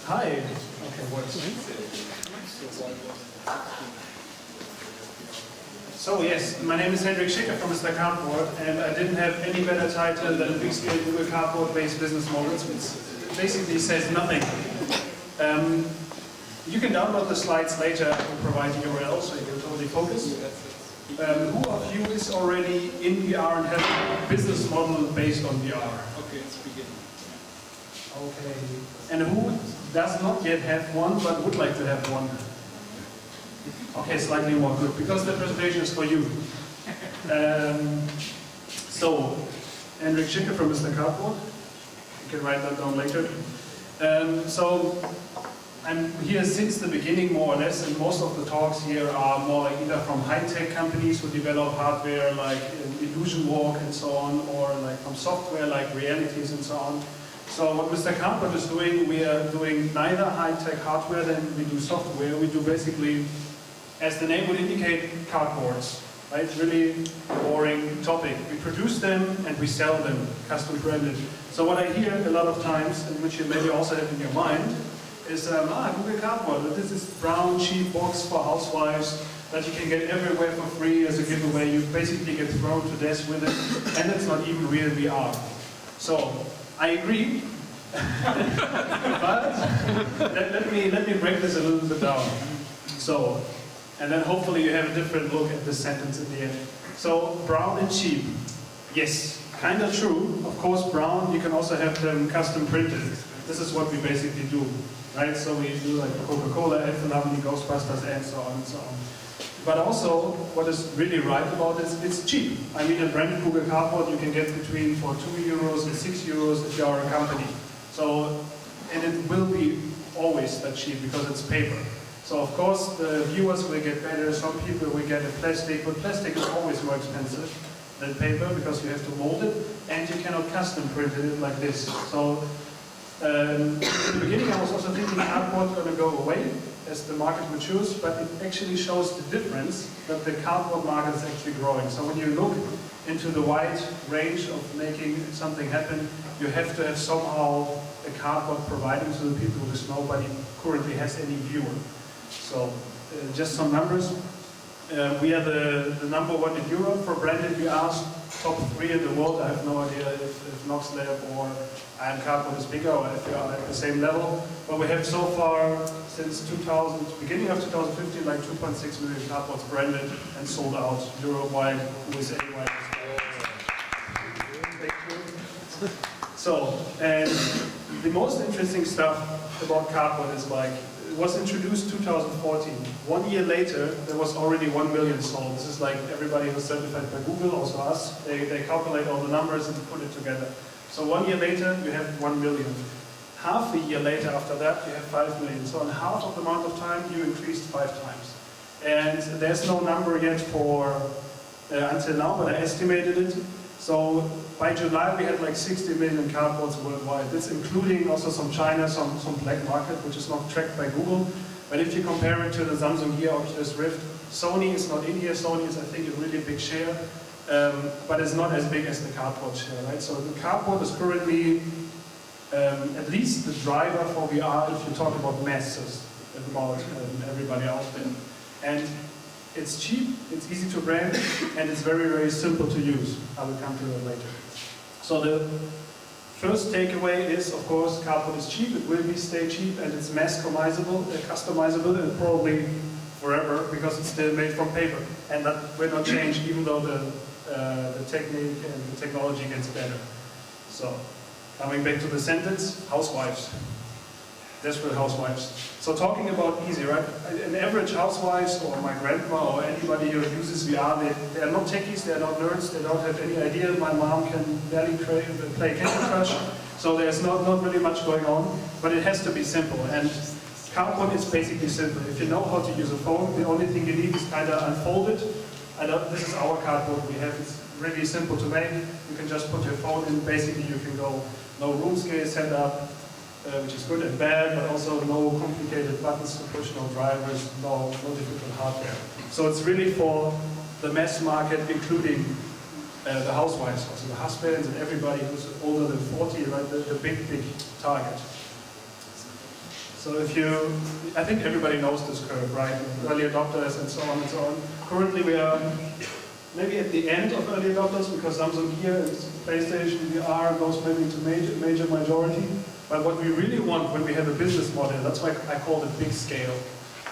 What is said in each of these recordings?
Hi. Okay, works. So yes, my name is Hendrick Schicke from Mr. Cardboard, and I didn't have any better title than Big Scale Google Cardboard-based business models, which basically says nothing. You can download the slides later and provide the URL so you can totally focus. Who of you is already in VR and has a business model based on VR? Okay, let's begin. Okay. And who does not yet have one but would like to have one? Okay, slightly more good, because the presentation is for you. So, Hendrick Schicke from Mr. Cardboard. You can write that down later. So, I'm here since the beginning, more or less, and most of the talks here are more like either from high-tech companies who develop hardware like Illusion Walk and so on, or like from software like Realities and so on. So what Mr. Cardboard is doing, we are doing neither high-tech hardware than we do software. We do basically, as the name would indicate, cardboards. Right? It's really a boring topic. We produce them and we sell them, custom branded. So what I hear a lot of times, and which you maybe also have in your mind, is Google Cardboard. This is brown, cheap box for housewives that you can get everywhere for free as a giveaway. You basically get thrown to death with it, and it's not even real VR. So I agree, but let me break this a little bit down. So, and then hopefully you have a different look at this sentence at the end. So, brown and cheap. Yes, kind of true. Of course, brown, you can also have them custom printed. This is what we basically do, right? So we do like Coca-Cola, Elf Lovely, Ghostbusters, and so on and so on. But also, what is really right about this, it's cheap. I mean, a branded Google Cardboard you can get between for €2 and €6 if you are a company. So, and it will be always that cheap because it's paper. So of course, the viewers will get better. Some people will get a plastic, but plastic is always more expensive than paper because you have to mold it, and you cannot custom print it like this. So, in the beginning, I was also thinking cardboard is going to go away as the market matures, but it actually shows the difference that the cardboard market is actually growing. So when you look into the wide range of making something happen, you have to have somehow a cardboard providing to the people because nobody currently has any viewer. So just some numbers. We are the #1 in Europe for branded VRs, top 3 in the world. I have no idea if Nox Lab or Iron Cardboard is bigger or if we are at the same level. But we have so far, since beginning of 2015, like 2.6 million cardboards branded and sold out Europe-wide, USA-wide. So, and the most interesting stuff about cardboard is like, it was introduced 2014. 1 year later, there was already 1 million sold. This is like everybody who's certified by Google, also us. They calculate all the numbers and put it together. So 1 year later, you have 1 million. Half a year later after that, you have 5 million. So in half of the amount of time, you increased 5 times. And there's no number yet for until now, but I estimated it. So by July, we had like 60 million cardboards worldwide. That's including also some China, some black market, which is not tracked by Google. But if you compare it to the Samsung Gear Oculus Rift, Sony is not in here. Sony is, I think, a really big share, but it's not as big as the cardboard share, right? So the cardboard is currently at least the driver for VR if you talk about masses, about everybody out there. And it's cheap, it's easy to brand, and it's very, very simple to use. I will come to that later. So the first takeaway is, of course, cardboard is cheap, it will stay cheap, and it's mass customizable, and probably forever, because it's still made from paper. And that will not change even though the technique and the technology gets better. So, coming back to the sentence, housewives. Desperate housewives. So talking about easy, right? An average housewife or my grandma or anybody who uses VR, they are not techies, they are not nerds, they don't have any idea. My mom can barely play Candy Crush, so there's not really much going on, but it has to be simple. And cardboard is basically simple. If you know how to use a phone, the only thing you need is kind of unfold it. This is our cardboard we have. It's really simple to make. You can just put your phone in. Basically, you can go no room scale setup, which is good and bad, but also no complicated buttons to push, no drivers, no difficult hardware. So it's really for the mass market, including the housewives, also the husbands and everybody who's older than 40, right? The big target. So So if you, I think everybody knows this curve, right? Early adopters and so on and so on. Currently we are maybe at the end of early adopters because Samsung Gear and PlayStation VR goes maybe to major majority. But what we really want when we have a business model, that's why I call it big scale.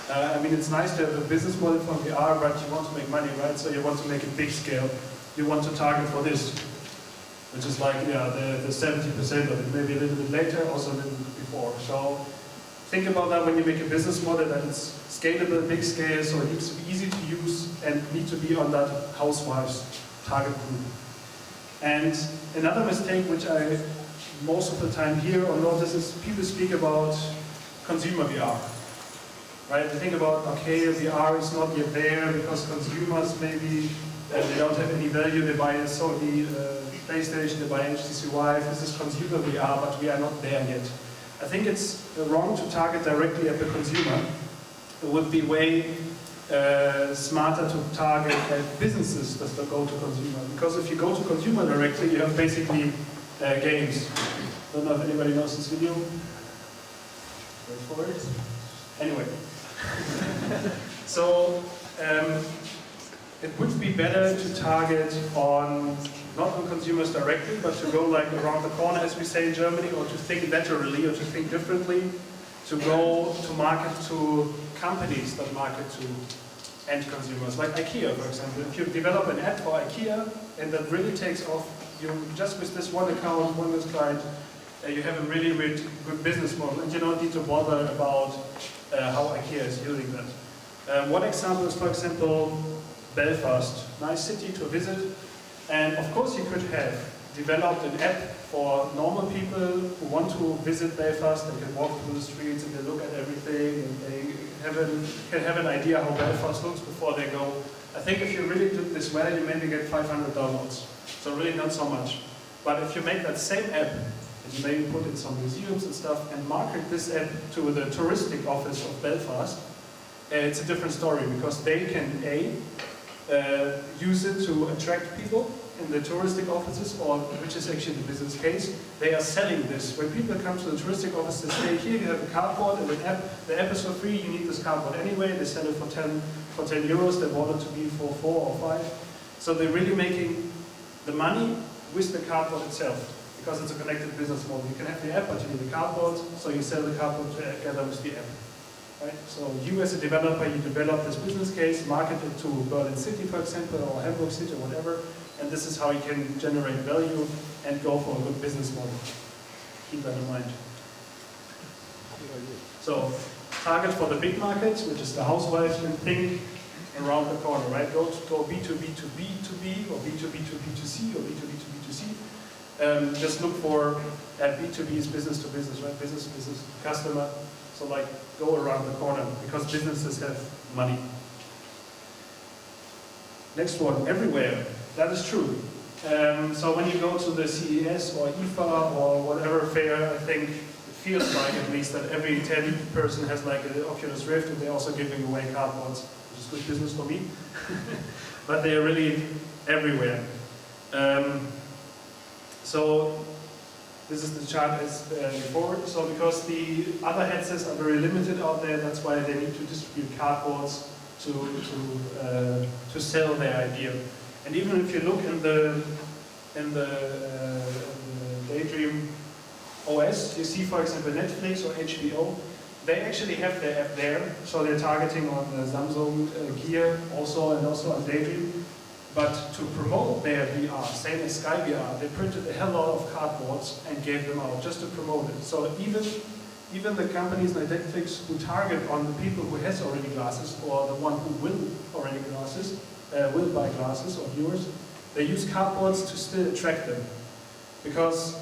I mean, it's nice to have a business model from VR, but you want to make money, right? So you want to make it big scale. You want to target for this, which is like, yeah, the 70% of it, maybe a little bit later, also a little bit before. So think about that when you make a business model, that it's scalable, big scale, so it needs to be easy to use and need to be on that housewives target group. And another mistake which I most of the time hear or notice is people speak about consumer VR. Right? They think about, okay, VR is not yet there because consumers maybe they don't have any value, they buy a Sony PlayStation, they buy HTC Vive, this is consumer VR, but we are not there yet. I think it's wrong to target directly at the consumer. It would be way smarter to target at businesses that go to consumer. Because if you go to consumer directly, you have basically games. Don't know if anybody knows this video. Wait for it. Anyway. So it would be better to target on, not on consumers directly, but to go like around the corner, as we say in Germany, or to think laterally, or to think differently, to go to market to companies that market to end consumers, like IKEA, for example. If you develop an app for IKEA and that really takes off, you just with this one account, one client, you have a really, really good business model, and you don't need to bother about how IKEA is using that. One example is, for example, Belfast. Nice city to visit, and of course you could have developed an app for normal people who want to visit Belfast. They can walk through the streets and they look at everything and they can have an idea how Belfast looks before they go. I think if you really did this well, you maybe get 500 downloads. So really not so much. But if you make that same app, and you maybe put in some museums and stuff, and market this app to the touristic office of Belfast, it's a different story, because they can use it to attract people in the touristic offices, or which is actually the business case. They are selling this. When people come to the touristic office, they say, here you have a cardboard and an app. The app is for free, you need this cardboard anyway. They sell it for 10 euros, they bought it to be for 4 or 5. So they're really making the money with the cardboard itself, because it's a connected business model. You can have the app, but you need the cardboard, so you sell the cardboard together with the app. Right? So you as a developer, you develop this business case, market it to Berlin City, for example, or Hamburg City, or whatever, and this is how you can generate value and go for a good business model. Keep that in mind. So target for the big markets, which is the housewives, and think around the corner, right? Go B2B to B2B, or B2B to B2C, or B2B to B2C. Just look for B2B is business to business, right? Business to business, customer. So like go around the corner, because businesses have money. Next one, everywhere. That is true. So when you go to the CES or IFA or whatever fair, I think it feels like at least that every 10 person has like an Oculus Rift, and they're also giving away cardboards, which is good business for me. But they're really everywhere. So this is the chart as before. So because the other headsets are very limited out there, that's why they need to distribute cardboards to sell their idea. And even if you look in the Daydream OS, you see, for example, Netflix or HBO, they actually have their app there, so they're targeting on the Samsung Gear also, and also on Daydream. But to promote their VR, same as Sky VR, they printed a hell lot of cardboards and gave them out just to promote it. So even the companies like Netflix who target on the people who has already glasses, or the one who will already glasses, will buy glasses, or viewers, they use cardboards to still attract them. Because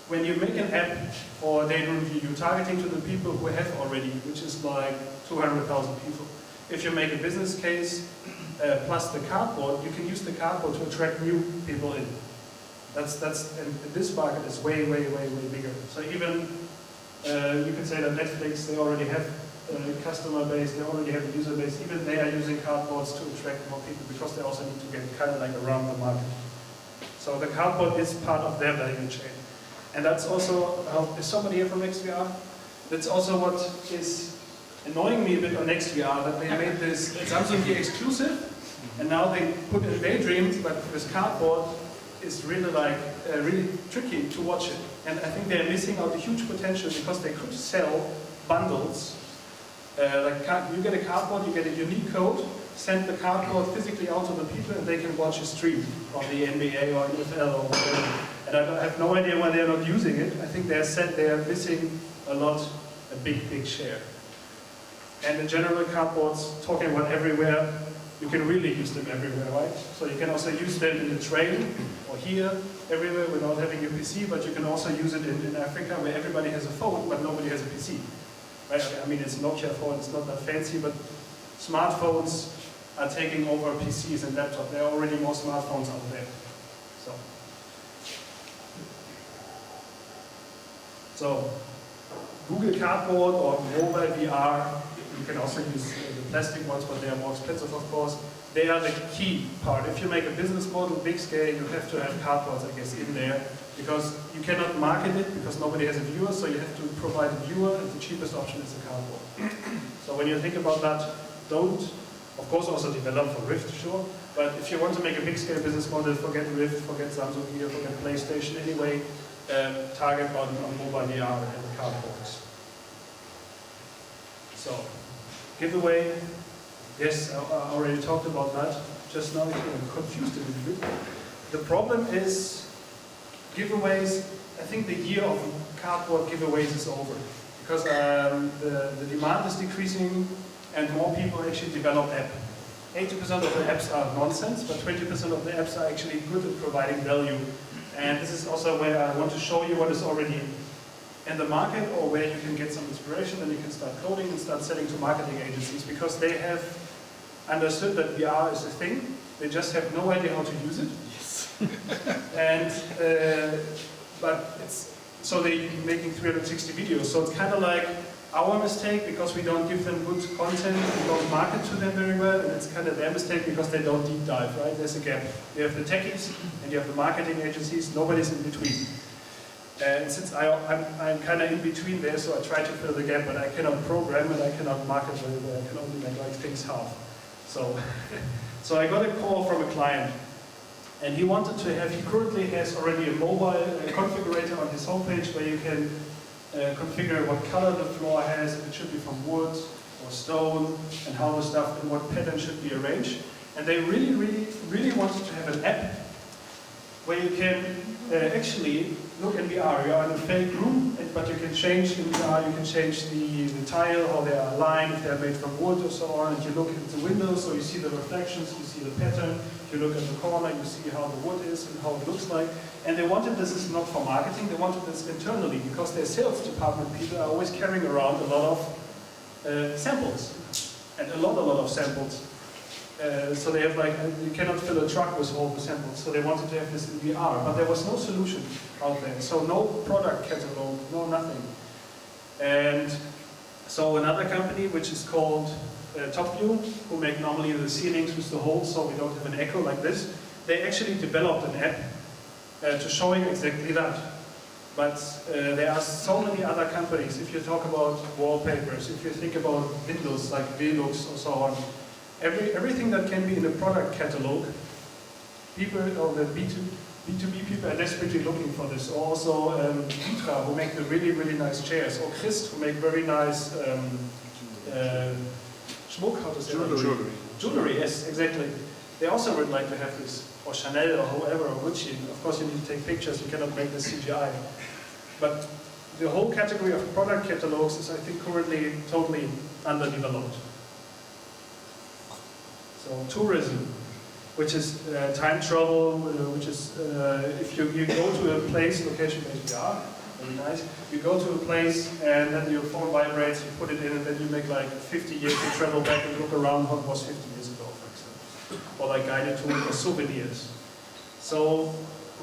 when you make an app for Daydream View, you're targeting to the people who have already, which is like 200,000 people. If you make a business case plus the cardboard, you can use the cardboard to attract new people in. And this market is way, way, way, way bigger. So even you can say that Netflix, they already have a customer base, they already have a user base. Even they are using cardboards to attract more people, because they also need to get kind of like around the market. So the cardboard is part of their value chain. And that's also, is somebody here from XVR? That's also what is annoying me a bit on XVR, that they made this Samsung Gear exclusive, and now they put in Daydream, but with cardboard, it's really like really tricky to watch it. And I think they're missing out a huge potential because they could sell bundles. You get a cardboard, you get a unique code, send the cardboard physically out to the people, and they can watch a stream on the NBA or NFL or whatever. And I have no idea why they're not using it. I think they're missing a big share. And in general, cardboards, talking about everywhere, you can really use them everywhere, right? So you can also use them in the train or here, everywhere without having a PC, but you can also use it in Africa where everybody has a phone, but nobody has a PC. Right? I mean, it's a Nokia phone, it's not that fancy, but smartphones are taking over PCs and laptops. There are already more smartphones out there. So Google Cardboard or mobile VR, you can also use the plastic ones, but they are more expensive, of course. They are the key part. If you make a business model, big scale, you have to have cardboards, I guess, in there, because you cannot market it because nobody has a viewer, so you have to provide a viewer, and the cheapest option is a cardboard. So when you think about that, don't, of course, also develop for Rift, sure, but if you want to make a big scale business model, forget Rift, forget Samsung Gear, forget PlayStation, anyway, target on mobile VR and cardboards. So, giveaway, yes, I already talked about that just now. I'm confused a little bit. The problem is giveaways. I think the year of cardboard giveaways is over because the demand is decreasing and more people actually develop apps. 80% of the apps are nonsense, but 20% of the apps are actually good at providing value. And this is also where I want to show you what is already in the market or where you can get some inspiration and you can start coding and start selling to marketing agencies because they have understood that VR is a thing. They just have no idea how to use it. Yes. And so they're making 360 videos. So it's kind of like our mistake because we don't give them good content, we don't market to them very well, and it's kind of their mistake because they don't deep dive, right? There's a gap. You have the techies and you have the marketing agencies, nobody's in between. And since I'm kind of in between there, so I try to fill the gap, but I cannot program and I cannot market very well. I can only make like things half. So I got a call from a client, and he wanted to have, he currently has already a mobile configurator on his homepage where you can configure what color the floor has, if it should be from wood or stone, and how the stuff and what pattern should be arranged. And they really wanted to have an app where you can actually look in VR. You're in a fake room, but you can change in VR, you can change the tile, how they are aligned, if they're made from wood or so on, and you look into the windows, so you see the reflections, you see the pattern, if you look at the corner, you see how the wood is and how it looks like. And they wanted this is not for marketing, they wanted this internally, because their sales department people are always carrying around a lot of samples, and a lot of samples. So they have like, you cannot fill a truck with all the samples, so they wanted to have this in VR, but there was no solution out there, so no product catalog, no nothing. And so another company, which is called TopView, who make normally the ceilings with the holes so we don't have an echo like this, they actually developed an app to showing exactly that. But there are so many other companies, if you talk about wallpapers, if you think about windows like Velux or so on, everything that can be in a product catalog, people, or the B2B people are desperately looking for this. Or also Vitra, who make the really nice chairs, or Christ, who make very nice schmuck, how to say that? Jewelry, yes, exactly. They also would like to have this, or Chanel, or whoever, or Gucci. Of course you need to take pictures, you cannot make this CGI. But the whole category of product catalogs is, I think, currently totally underdeveloped. So tourism, which is time travel, which is if you go to a place, location-based VR, very nice. You go to a place and then your phone vibrates, you put it in, and then you make like 50 years to travel back and look around what was 50 years ago, for example. Or like guided tours or souvenirs. So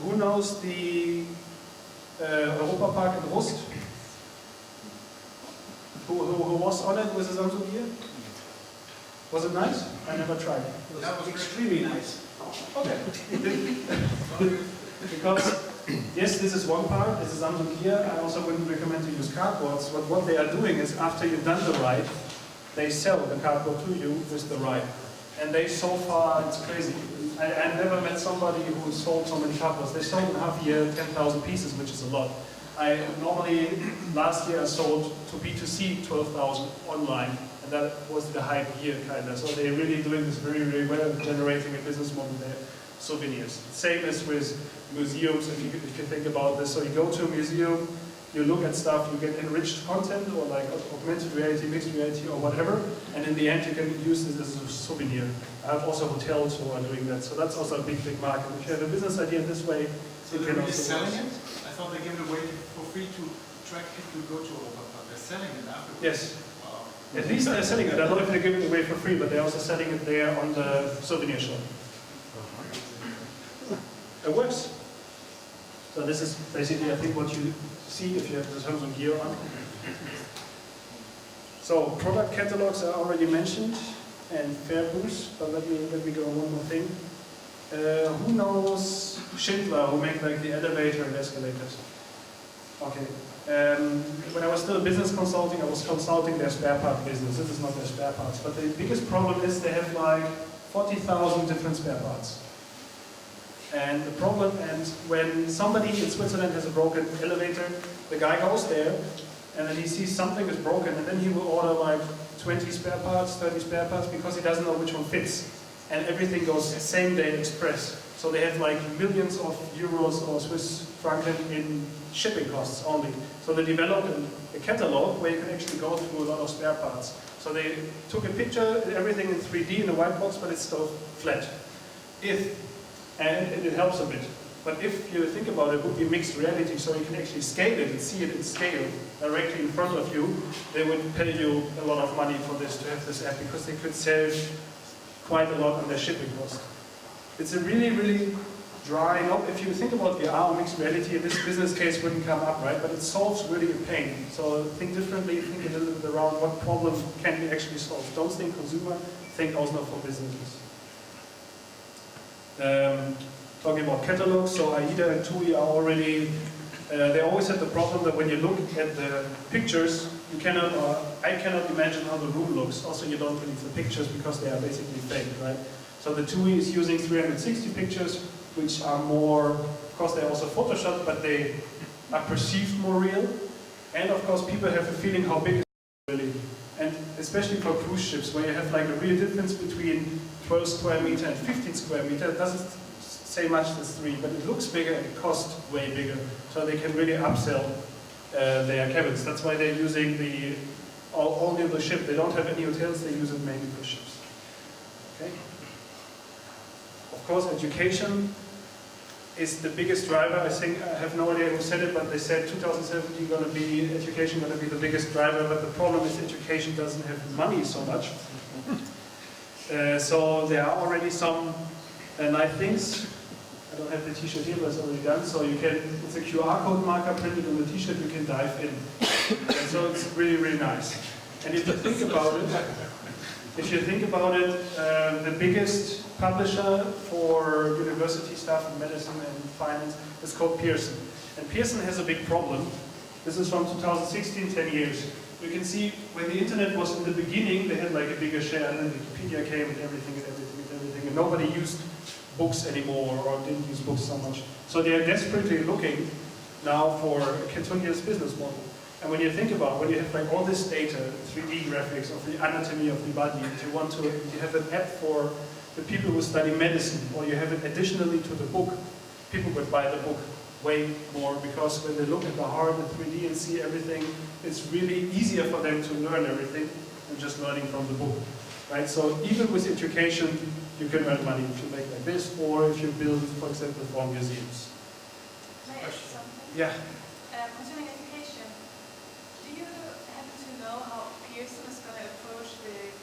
who knows the Europa Park in Rust? Who was on it with the Samsung Gear? Was it nice? I never tried. That was extremely nice. Okay. Because yes, this is one part, this is Samsung Gear. I also wouldn't recommend to use cardboards, but what they are doing is after you've done the ride, they sell the cardboard to you with the ride. And they so far, it's crazy. I never met somebody who sold so many cardboards. They sold in half a year 10,000 pieces, which is a lot. Last year I sold to B2C 12,000 online, and that was the hype year kind of. So they're really doing this very, very well, generating a business model there. Souvenirs. Same as with museums, if you think about this. So you go to a museum, you look at stuff, you get enriched content or like augmented reality, mixed reality or whatever, and in the end you can use this as a souvenir. I have also hotels who are doing that, so that's also a big, big market. If you have a business idea this way, so they're really selling it? I thought they give it away for free to track if you go to Europa, but they're selling it afterwards. Yes. Wow. At least they're selling it. I don't know if they're giving it away for free, but they're also selling it there on the souvenir shop. It works. So this is basically, I think, what you see if you have the Samsung Gear on. So product catalogs I already mentioned, and fair booths. But let me go on one more thing. Who knows Schindler, who make like the elevator and escalators? Okay. When I was still business consulting, I was consulting their spare part business. This is not their spare parts, but the biggest problem is they have like 40,000 different spare parts. And the problem, and when somebody in Switzerland has a broken elevator, the guy goes there, and then he sees something is broken, and then he will order like 20 spare parts, 30 spare parts, because he doesn't know which one fits. And everything goes same day express. So they have like millions of euros or Swiss francs in shipping costs only. So they developed a catalog where you can actually go through a lot of spare parts. So they took a picture, everything in 3D in a white box, but it's still flat. And it helps a bit. But if you think about it, it would be mixed reality, so you can actually scale it and see it in scale directly in front of you. They would pay you a lot of money for this, to have this app, because they could save quite a lot on their shipping cost. It's a really, really drying up. If you think about VR or mixed reality, this business case wouldn't come up, right? But it solves really a pain. So think differently, think a little bit around what problem can we actually solve. Don't think consumer, think also for businesses. Talking about catalogs, so AIDA and TUI are already, they always have the problem that when you look at the pictures, you cannot, or I cannot imagine how the room looks. Also, you don't believe the pictures because they are basically fake, right? So the TUI is using 360 pictures, which are more, of course they're also photoshopped, but they are perceived more real. And of course people have a feeling how big it is really. And especially for cruise ships, where you have like a real difference between 12 square meter and 15 square meter, it doesn't say much as 3, but it looks bigger and it costs way bigger. So they can really upsell their cabins. That's why they're using only the ship. They don't have any hotels, they use it mainly for ships. Okay. Of course, education is the biggest driver. I think, I have no idea who said it, but they said 2017 education going to be the biggest driver, but the problem is education doesn't have money so much. So there are already some nice things. I don't have the t-shirt here, but it's already done. So you can, it's a QR code marker printed on the t-shirt, you can dive in. And so it's really, really nice. And if you think about it, the biggest publisher for university stuff in medicine and finance is called Pearson. And Pearson has a big problem. This is from 2016, 10 years. You can see when the internet was in the beginning, they had like a bigger share, and then Wikipedia came and everything, and nobody used books anymore, or didn't use books so much. So they are desperately looking now for a continuous business model. And when you think about, when you have like all this data, 3D graphics of the anatomy of the body, you have an app for the people who study medicine, or you have it additionally to the book, people would buy the book way more, because when they look at the heart in 3D and see everything, it's really easier for them to learn everything than just learning from the book. Right? So even with education, you can earn money if you make like this, or if you build, for example, for museums. May I ask something? Yeah. Concerning education, do you happen to know how Pearson is going to approach the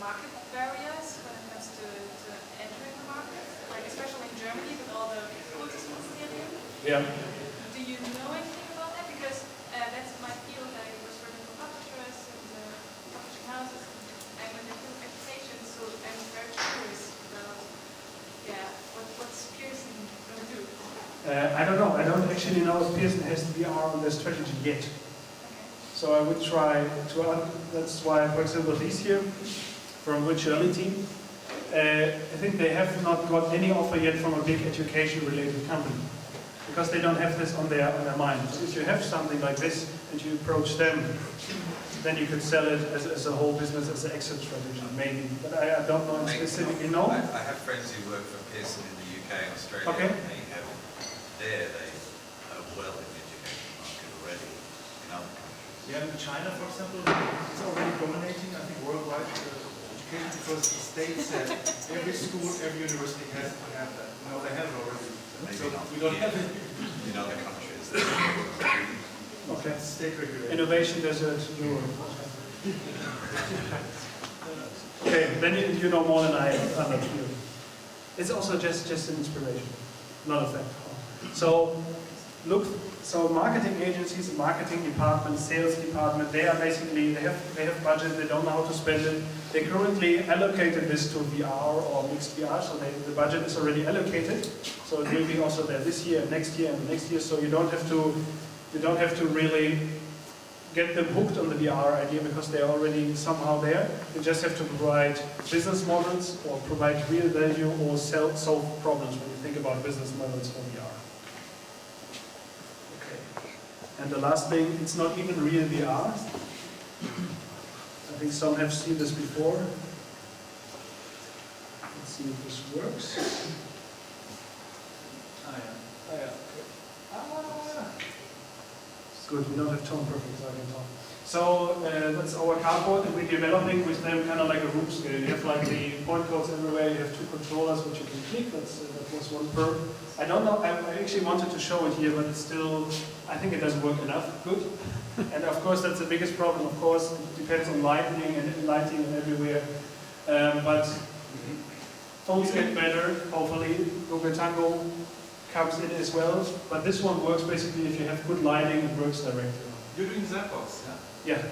market barriers when it comes to entering the market? Like especially in Germany with all the Kultusministerium? Yeah. Do you know anything about that? Because that's my field. I was working for publishers and publishing houses, and when they do education, so I'm very curious about what's Pearson going to do? I don't know. I don't actually know if Pearson has VR on their strategy yet. So I would try to, that's why, for example, this year, from Virtuality, I think they have not got any offer yet from a big education-related company, because they don't have this on their mind. So if you have something like this and you approach them, then you could sell it as a whole business, as an exit strategy, maybe. But I don't know specifically. No? I have friends who work for Pearson in the UK and Australia. Okay. And they are well in the education market already in other countries. Yeah, in China, for example, it's already dominating, I think, worldwide education, because the state said every school, every university has to have that. No, they have it already. Maybe So not we don't have it. in other countries. Okay. State regulated. Innovation Desert Europe. Okay, then you know more than I do. It's also just an inspiration, not a fact. So look, so marketing agencies, marketing department, sales department, they are basically, they have budget, they don't know how to spend it. They currently allocated this to VR or mixed VR, so the budget is already allocated. So it will be also there this year, next year, and the next year. So you don't have to really get them hooked on the VR idea, because they're already somehow there. You just have to provide business models, or provide real value, or solve problems when you think about business models for VR. Okay. And the last thing, it's not even real VR. I think some have seen this before. Let's see if this works. Ah, yeah. Oh, yeah. Good, we don't have tone perfect, so I can talk. So that's our cardboard, and we're developing with them kind of like a room scale. You have like the point codes everywhere, you have 2 controllers which you can click, that was one per. I don't know, I actually wanted to show it here, but it's still, I think it doesn't work enough good. And of course that's the biggest problem, of course, it depends on lighting and everywhere. But phones get better, hopefully. Google Tango comes in as well, but this one works basically if you have good lighting, it works directly. You're doing Zappos, yeah? Yeah.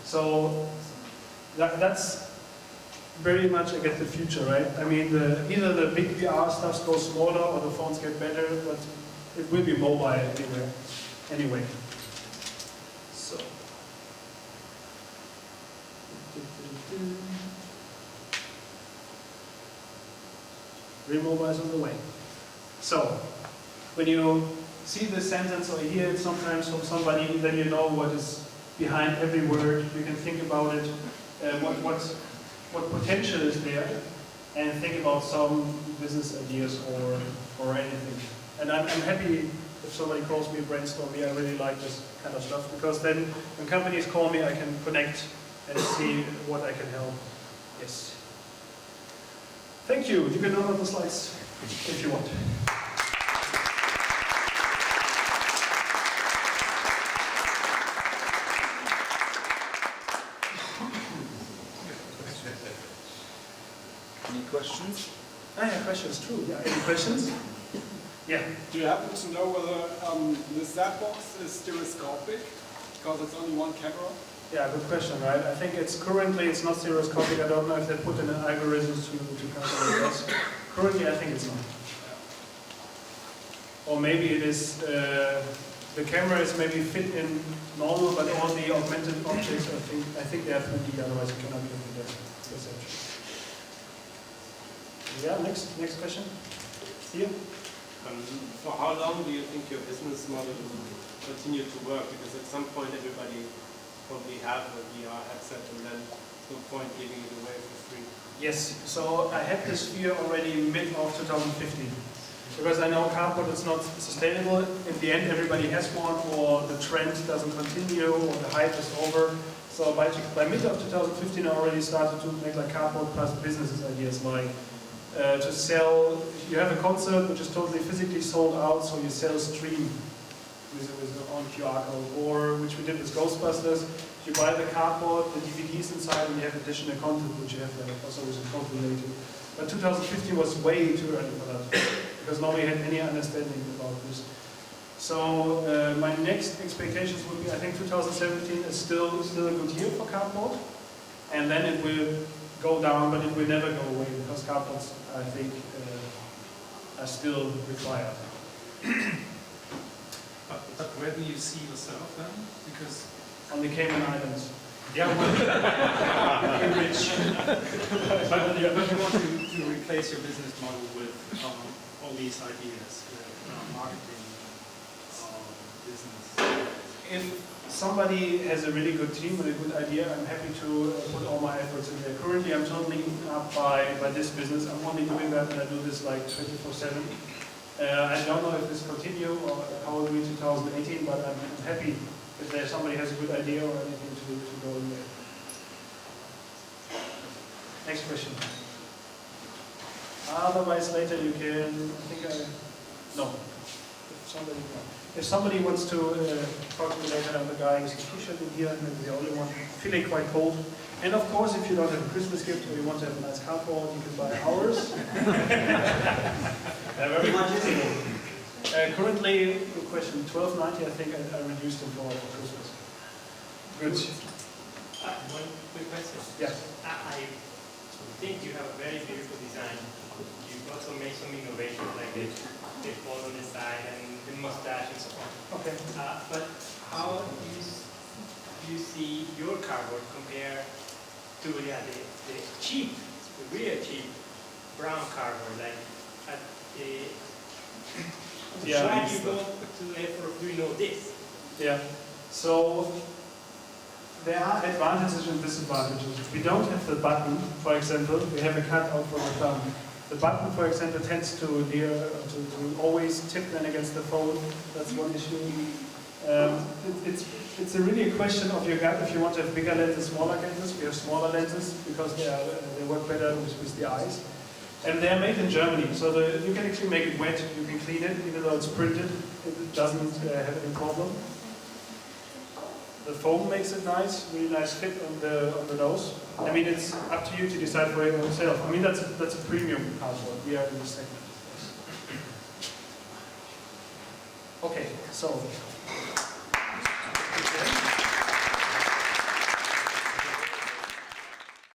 So that's very much, I guess, the future, right? I mean, either the big VR stuff goes smaller or the phones get better, but it will be mobile anywhere. Anyway. So. Remobile is on the way. So, when you see this sentence or hear it sometimes from somebody, then you know what is behind every word. You can think about it, what potential is there, and think about some business ideas or anything. And I'm happy if somebody calls me a brainstormer. I really like this kind of stuff, because then when companies call me, I can connect and see what I can help. Yes. Thank you. You can download the slides if you want. Any questions? Ah, yeah, questions, true. Yeah, any questions? Yeah. Do you happen to know whether the Zappbox is stereoscopic, because it's only one camera? Yeah, good question, right? I think it's not stereoscopic. I don't know if they put in algorithms to calculate this. Currently, I think it's not. Or maybe it is, the camera is maybe fit in normal, but all the augmented objects, I think they are 3D, otherwise you cannot get the perception. Yeah, next question. Here. For how long do you think your business model will continue to work? Because at some point everybody probably have a VR headset, and then there's no point giving it away for free. Yes, so I had this fear already mid of 2015. Because I know cardboard is not sustainable. In the end, everybody has one, or the trend doesn't continue, or the hype is over. So by mid of 2015, I already started to make like cardboard plus businesses ideas, like to sell. You have a concert which is totally physically sold out, so you sell stream with on QR code, or which we did with Ghostbusters. You buy the cardboard, the DVDs inside, and you have additional content which you have there, also with a code related. But 2015 was way too early for that, because nobody had any understanding about this. So my next expectations would be, I think 2017 is still a good year for cardboard, and then it will go down, but it will never go away, because cardboard, I think, are still required. But where do you see yourself then? Because On the Cayman Islands. yeah, well, rich. But you want to replace your business model with all these ideas, marketing, business. If somebody has a really good team with a good idea, I'm happy to put all my efforts in there. Currently, I'm totally eaten up by this business. I'm only doing that, and I do this like 24/7. I don't know if this continue or how it will be 2018, but I'm happy if there's somebody has a good idea or anything to go in there. Next question. Otherwise, later you can. No. If somebody wants to talk to me later, I'm the guy with the t-shirt in here, and the only one feeling quite cold. And of course, if you don't have a Christmas gift or you want to have a nice cardboard, you can buy ours. Very much currently, the question 12.90. I think I reduced them for Christmas. Good. One quick question. Yes. I think you have a very beautiful design. You've also made some innovations like the ball on the side and the mustache and so on. Okay. But how do you see your cardboard compared to the cheap, the real cheap brown cardboard? Like why do you go to the effort of doing all this? Yeah. So there are advantages and disadvantages. We don't have the button, for example. We have a cutout for the thumb. The button, for example, tends to always tip then against the phone. That's one issue. It's really a question of your gut. If you want to have bigger lenses, smaller lenses, we have smaller lenses because they work better with the eyes. And they are made in Germany, so you can actually make it wet. You can clean it, even though it's printed. It doesn't have any problem. The foam makes it nice, really nice fit on the nose. I mean, it's up to you to decide for yourself. I mean, that's a premium cardboard. We are in this segment. Okay, so